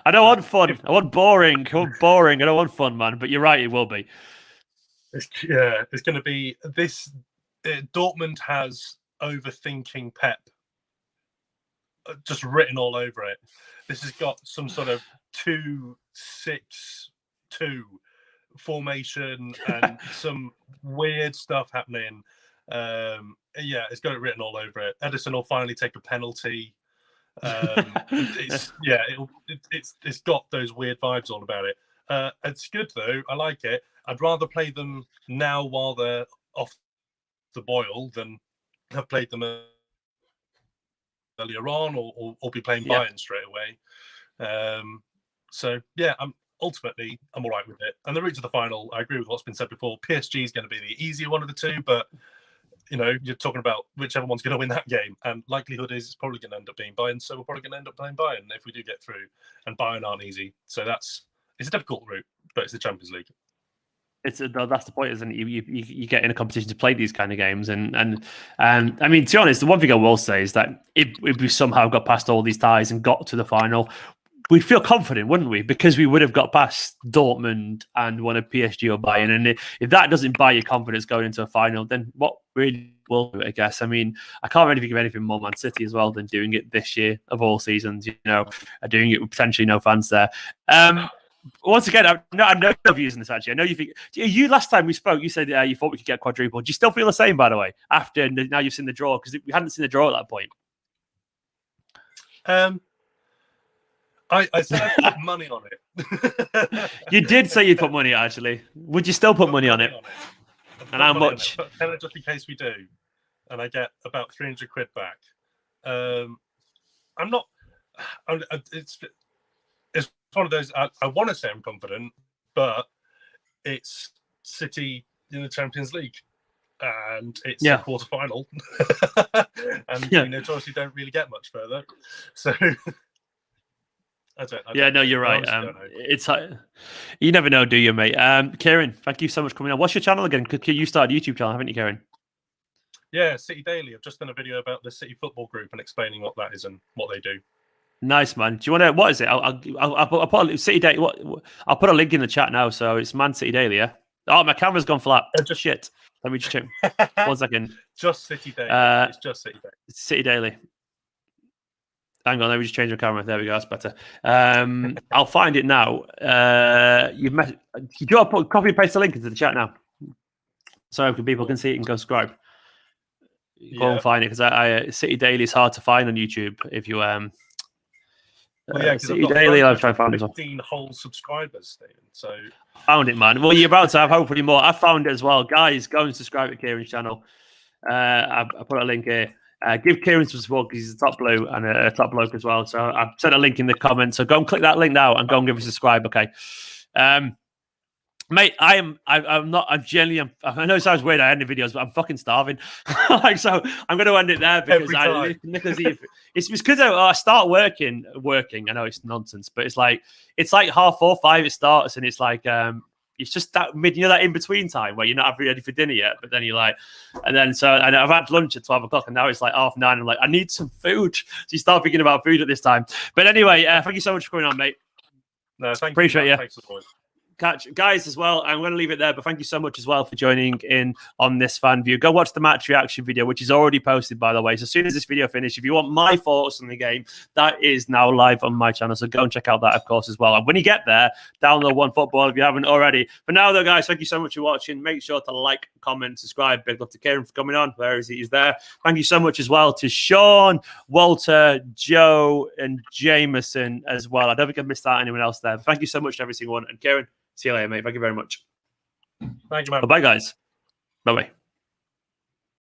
don't want fun. I want boring. I want boring. I don't want fun, man. But you're right, it will be. It's going to be this. Dortmund has overthinking Pep just written all over it. This has got some sort of 2-6-2 formation and some weird stuff happening. It's got it written all over it. Edison will finally take a penalty. It's got those weird vibes all about it. It's good though. I like it. I'd rather play them now while they're off the boil than have played them earlier on, or be playing Bayern straight away. I'm ultimately all right with it. And the route to the final, I agree with what's been said before. PSG is going to be the easier one of the two, but you're talking about whichever one's going to win that game, and likelihood is it's probably going to end up being Bayern. So we're probably going to end up playing Bayern if we do get through. And Bayern aren't easy, so it's a difficult route, but it's the Champions League. That's the point, isn't it? You get in a competition to play these kind of games, and I mean, to be honest, the one thing I will say is that if we somehow got past all these ties and got to the final, we'd feel confident, wouldn't we? Because we would have got past Dortmund and won a PSG or Bayern. And if that doesn't buy you confidence going into a final, then what really will do it, I guess? I mean, I can't really think of anything more Man City as well than doing it this year of all seasons, you know, doing it with potentially no fans there. Once again, I know your views on this, actually. I know you think, you last time we spoke, you said you thought we could get quadruple. Do you still feel the same, by the way, after now you've seen the draw? Because we hadn't seen the draw at that point. I said I put money on it. You did say you'd put money, actually. Would you still put money on it? And how much? Just in case we do, and I get about 300 quid back. I'm not. It's one of those. I want to say I'm confident, but it's City in the Champions League, and it's a quarter final, and we notoriously don't really get much further. So. No, you're right. It's you never know, do you, mate? Kieran, thank you so much for coming on. What's your channel again? You started a YouTube channel, haven't you, Kieran? Yeah, City Daily. I've just done a video about the City Football Group and explaining what that is and what they do. Nice, man. Do you want to? What is it? I'll put a City Daily. I'll put a link in the chat now. So it's Man City Daily. Yeah. Oh, my camera's gone flat. Shit. Let me just check. 1 second. Just City Daily. It's just City Daily. City Daily. Hang on, let me just change the camera. There we go. That's better. I'll find it now. You do put copy and paste the link into the chat now, so people can see it and go subscribe. Go and find it because City Daily is hard to find on YouTube. If you City Daily, I'll try to find it. 15 whole subscribers, Stephen. So found it, man. Well, you're about to have hopefully more. I found it as well, guys. Go and subscribe to Kieran's channel. I put a link here. Give Kieran some support because he's a top blue and a top bloke as well. So I've sent a link in the comments. So go and click that link now and go and give us a subscribe. Okay, mate. I'm genuinely. I know it sounds weird. I end the videos, but I'm fucking starving. So I'm going to end it there because it's because I start working. I know it's nonsense, but it's like 4:30. 5 it starts, and it's like. It's just that that in between time where you're not ready for dinner yet, but then you're like, and I've had lunch at 12 o'clock, and now it's like 9:30. I'm like, I need some food. So you start thinking about food at this time. But anyway, thank you so much for coming on, mate. No, appreciate you. Thanks for the point. Catch guys as well. I'm going to leave it there, but thank you so much as well for joining in on this fan view. Go watch the match reaction video, which is already posted, by the way. So as soon as this video finishes, if you want my thoughts on the game, that is now live on my channel. So go and check out that, of course, as well. And when you get there, download OneFootball if you haven't already. For now, though, guys, thank you so much for watching. Make sure to like, comment, subscribe. Big love to Kieran for coming on. Where is he? He's there. Thank you so much as well to Sean, Walter, Joe, and Jameson as well. I don't think I've missed out anyone else there. But thank you so much to every single one. And Kieran, see you later, mate. Thank you very much. Thank you, man. Bye-bye, guys. Bye-bye.